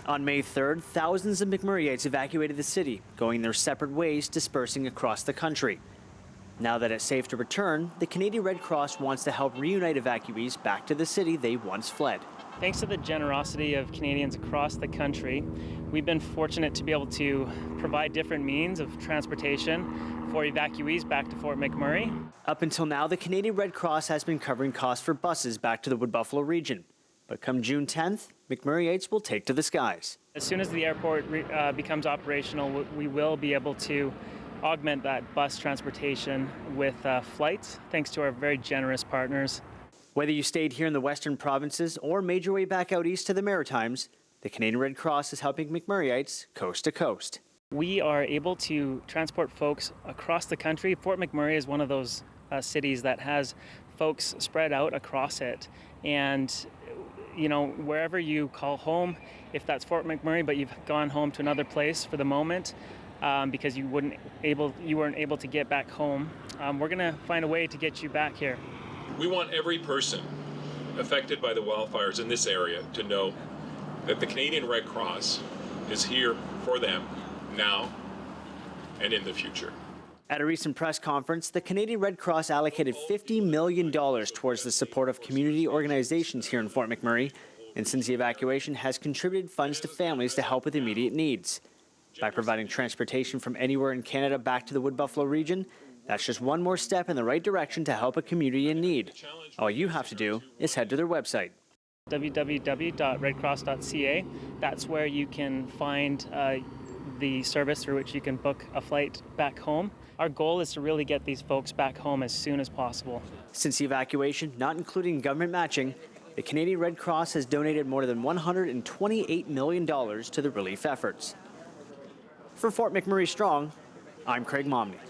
On May 3rd, thousands of McMurrayites evacuated the city, going their separate ways, dispersing across the country. Now that it's safe to return, the Canadian Red Cross wants to help reunite evacuees back to the city they once fled. Thanks to the generosity of Canadians across the country, we've been fortunate to be able to provide different means of transportation for evacuees back to Fort McMurray. Up until now, the Canadian Red Cross has been covering costs for buses back to the Wood Buffalo region. But come June 10th, McMurrayites will take to the skies. As soon as the airport becomes operational, we will be able to augment that bus transportation with flights, thanks to our very generous partners. Whether you stayed here in the western provinces or made your way back out east to the Maritimes, the Canadian Red Cross is helping McMurrayites coast to coast. We are able to transport folks across the country. Fort McMurray is one of those cities that has folks spread out across it. And you know, wherever you call home, if that's Fort McMurray, but you've gone home to another place for the moment because you weren't able to get back home, we're going to find a way to get you back here. We want every person affected by the wildfires in this area to know that the Canadian Red Cross is here for them now and in the future. At a recent press conference, the Canadian Red Cross allocated $50 million towards the support of community organizations here in Fort McMurray, and since the evacuation has contributed funds to families to help with immediate needs. By providing transportation from anywhere in Canada back to the Wood Buffalo region, that's just one more step in the right direction to help a community in need. All you have to do is head to their website. www.redcross.ca. That's where you can find the service through which you can book a flight back home. Our goal is to really get these folks back home as soon as possible. Since the evacuation, not including government matching, the Canadian Red Cross has donated more than $128 million to the relief efforts. For Fort McMurray Strong, I'm Craig Momney.